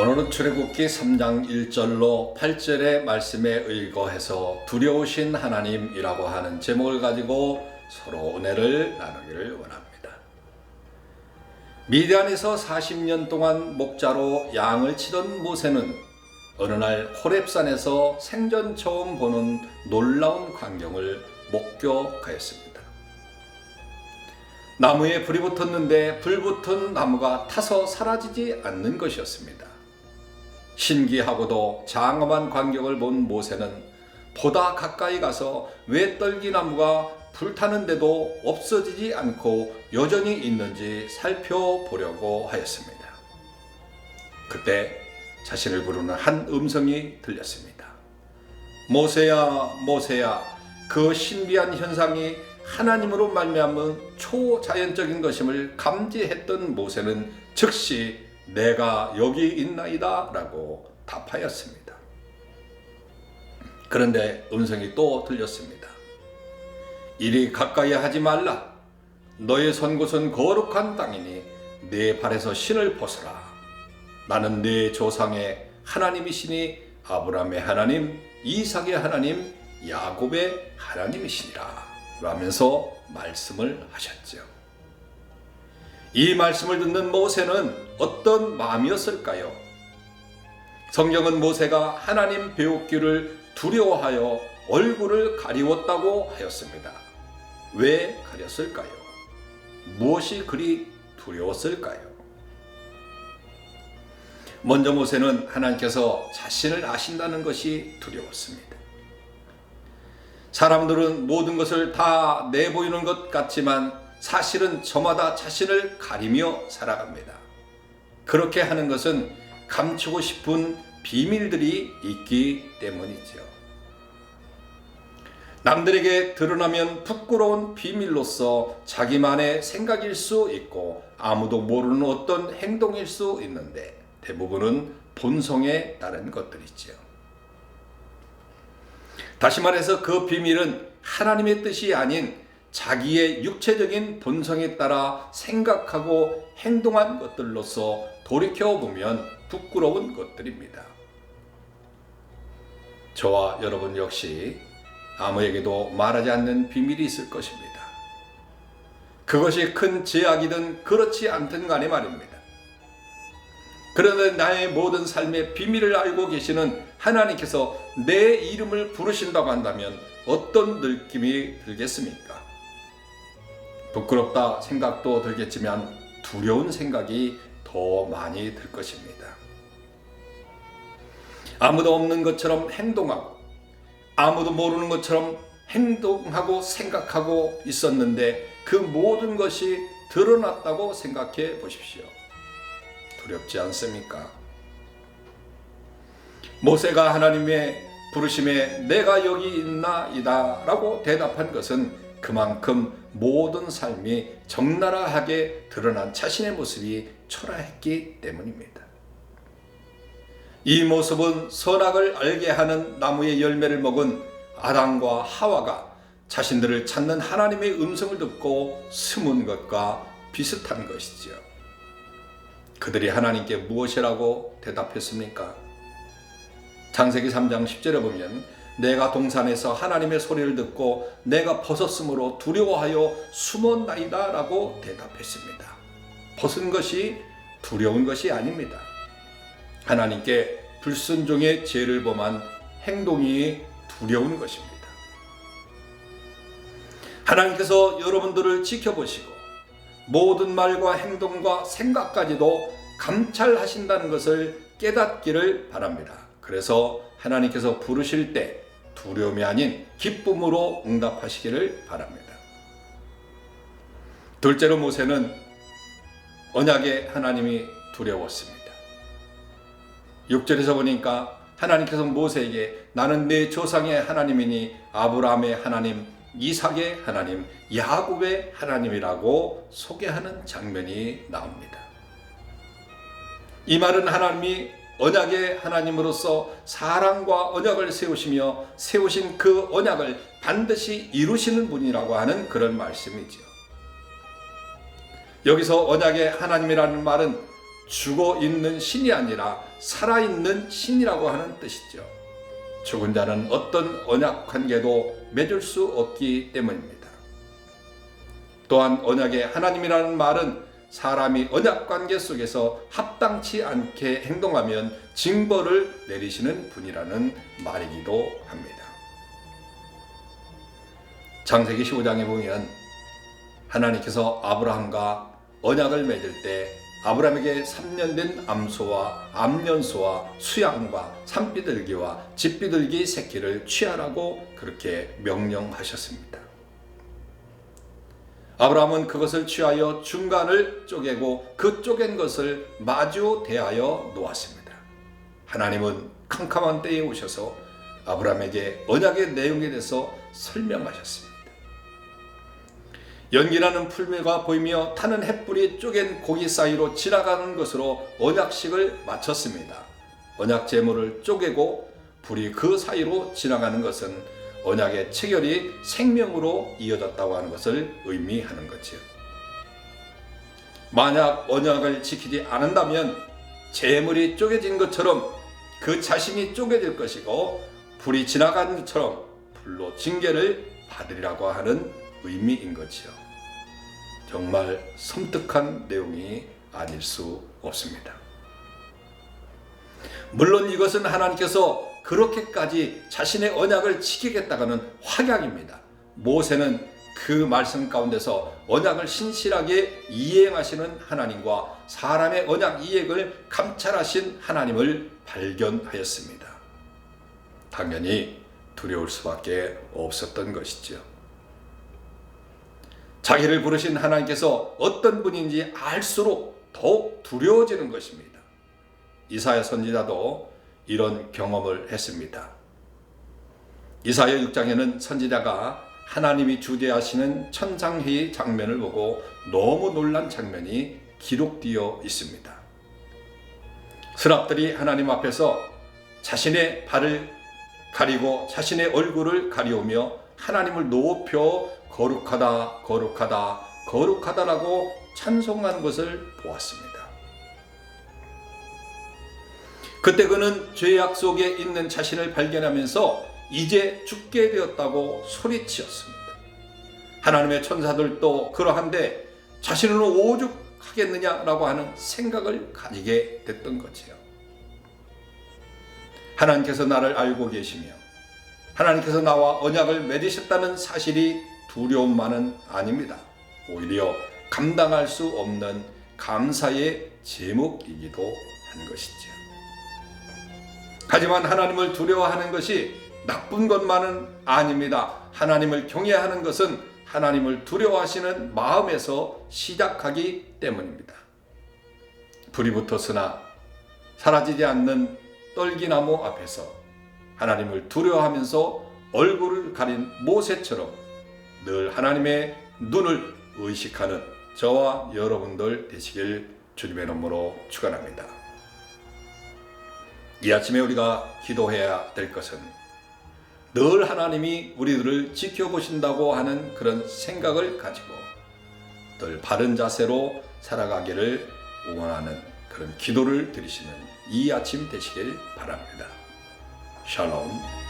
오늘은 출애굽기 3장 1절로 8절의 말씀에 의거해서 두려우신 하나님이라고 하는 제목을 가지고 서로 은혜를 나누기를 원합니다. 미디안에서 40년 동안 목자로 양을 치던 모세는 어느 날 호렙산에서 생전 처음 보는 놀라운 광경을 목격하였습니다. 나무에 불이 붙었는데 불붙은 나무가 타서 사라지지 않는 것이었습니다. 신기하고도 장엄한 광경을 본 모세는 보다 가까이 가서 외떨기나무가 불타는데도 없어지지 않고 여전히 있는지 살펴보려고 하였습니다. 그때 자신을 부르는 한 음성이 들렸습니다. 모세야, 모세야. 그 신비한 현상이 하나님으로 말미암은 초자연적인 것임을 감지했던 모세는 즉시 내가 여기 있나이다 라고 답하였습니다. 그런데 음성이 또 들렸습니다. 이리 가까이 하지 말라. 너의 선 곳은 거룩한 땅이니 네 발에서 신을 벗어라. 나는 네 조상의 하나님이시니 아브라함의 하나님, 이삭의 하나님, 야곱의 하나님이시니라 라면서 말씀을 하셨죠. 이 말씀을 듣는 모세는 어떤 마음이었을까요? 성경은 모세가 하나님 배우기를 두려워하여 얼굴을 가리웠다고 하였습니다. 왜 가렸을까요? 무엇이 그리 두려웠을까요? 먼저 모세는 하나님께서 자신을 아신다는 것이 두려웠습니다. 사람들은 모든 것을 다 내보이는 것 같지만 사실은 저마다 자신을 가리며 살아갑니다. 그렇게 하는 것은 감추고 싶은 비밀들이 있기 때문이죠. 남들에게 드러나면 부끄러운 비밀로서 자기만의 생각일 수 있고 아무도 모르는 어떤 행동일 수 있는데 대부분은 본성에 따른 것들이죠. 다시 말해서 그 비밀은 하나님의 뜻이 아닌 자기의 육체적인 본성에 따라 생각하고 행동한 것들로서 돌이켜보면 부끄러운 것들입니다. 저와 여러분 역시 아무에게도 말하지 않는 비밀이 있을 것입니다. 그것이 큰 제약이든 그렇지 않든 간에 말입니다. 그런데 나의 모든 삶의 비밀을 알고 계시는 하나님께서 내 이름을 부르신다고 한다면 어떤 느낌이 들겠습니까? 부끄럽다 생각도 들겠지만 두려운 생각이 더 많이 들 것입니다. 아무도 없는 것처럼 행동하고 아무도 모르는 것처럼 행동하고 생각하고 있었는데 그 모든 것이 드러났다고 생각해 보십시오. 두렵지 않습니까? 모세가 하나님의 부르심에 내가 여기 있나이다 라고 대답한 것은 그만큼 모든 삶이 적나라하게 드러난 자신의 모습이 초라했기 때문입니다. 이 모습은 선악을 알게 하는 나무의 열매를 먹은 아담과 하와가 자신들을 찾는 하나님의 음성을 듣고 숨은 것과 비슷한 것이죠. 그들이 하나님께 무엇이라고 대답했습니까? 창세기 3장 10절에 보면 내가 동산에서 하나님의 소리를 듣고 내가 벗었으므로 두려워하여 숨었나이다 라고 대답했습니다. 벗은 것이 두려운 것이 아닙니다. 하나님께 불순종의 죄를 범한 행동이 두려운 것입니다. 하나님께서 여러분들을 지켜보시고 모든 말과 행동과 생각까지도 감찰하신다는 것을 깨닫기를 바랍니다. 그래서 하나님께서 부르실 때 두려움이 아닌 기쁨으로 응답하시기를 바랍니다. 둘째로 모세는 언약의 하나님이 두려웠습니다. 6절에서 보니까 하나님께서 모세에게 나는 내 조상의 하나님이니 아브라함의 하나님, 이삭의 하나님, 야곱의 하나님이라고 소개하는 장면이 나옵니다. 이 말은 하나님이 언약의 하나님으로서 사랑과 언약을 세우시며 세우신 그 언약을 반드시 이루시는 분이라고 하는 그런 말씀이죠. 여기서 언약의 하나님이라는 말은 죽어 있는 신이 아니라 살아있는 신이라고 하는 뜻이죠. 죽은 자는 어떤 언약 관계도 맺을 수 없기 때문입니다. 또한 언약의 하나님이라는 말은 사람이 언약 관계 속에서 합당치 않게 행동하면 징벌을 내리시는 분이라는 말이기도 합니다. 창세기 15장에 보면 하나님께서 아브라함과 언약을 맺을 때 아브라함에게 3년 된 암소와 암년소와 수양과 산비둘기와 집비둘기 새끼를 취하라고 그렇게 명령하셨습니다. 아브라함은 그것을 취하여 중간을 쪼개고 그 쪼갠 것을 마주 대하여 놓았습니다. 하나님은 캄캄한 때에 오셔서 아브라함에게 언약의 내용에 대해서 설명하셨습니다. 연기나는 풀매가 보이며 타는 햇불이 쪼갠 고기 사이로 지나가는 것으로 언약식을 마쳤습니다. 언약 제물을 쪼개고 불이 그 사이로 지나가는 것은 언약의 체결이 생명으로 이어졌다고 하는 것을 의미하는 거지요. 만약 언약을 지키지 않는다면 제물이 쪼개진 것처럼 그 자신이 쪼개질 것이고 불이 지나간 것처럼 불로 징계를 받으리라고 하는 의미인 거지요. 정말 섬뜩한 내용이 아닐 수 없습니다. 물론 이것은 하나님께서 그렇게까지 자신의 언약을 지키겠다가는 확약입니다. 모세는 그 말씀 가운데서 언약을 신실하게 이행하시는 하나님과 사람의 언약 이행을 감찰하신 하나님을 발견하였습니다. 당연히 두려울 수밖에 없었던 것이죠. 자기를 부르신 하나님께서 어떤 분인지 알수록 더욱 두려워지는 것입니다. 이사야 선지자도 이런 경험을 했습니다. 이사야 6장에는 선지자가 하나님이 주재하시는 천상회의 장면을 보고 너무 놀란 장면이 기록되어 있습니다. 스랍들이 하나님 앞에서 자신의 발을 가리고 자신의 얼굴을 가리우며 하나님을 높여 거룩하다 거룩하다 거룩하다라고 찬송하는 것을 보았습니다. 그때 그는 죄악 속에 있는 자신을 발견하면서 이제 죽게 되었다고 소리치었습니다. 하나님의 천사들도 그러한데 자신은 오죽하겠느냐라고 하는 생각을 가지게 됐던 거지요. 하나님께서 나를 알고 계시며 하나님께서 나와 언약을 맺으셨다는 사실이 두려움만은 아닙니다. 오히려 감당할 수 없는 감사의 제목이기도 한 것이죠. 하지만 하나님을 두려워하는 것이 나쁜 것만은 아닙니다. 하나님을 경외하는 것은 하나님을 두려워하시는 마음에서 시작하기 때문입니다. 불이 붙었으나 사라지지 않는 떨기나무 앞에서 하나님을 두려워하면서 얼굴을 가린 모세처럼 늘 하나님의 눈을 의식하는 저와 여러분들 되시길 주님의 이름으로 축원합니다. 이 아침에 우리가 기도해야 될 것은 늘 하나님이 우리들을 지켜보신다고 하는 그런 생각을 가지고 늘 바른 자세로 살아가기를 응원하는 그런 기도를 드리시는 이 아침 되시길 바랍니다. 샬롬.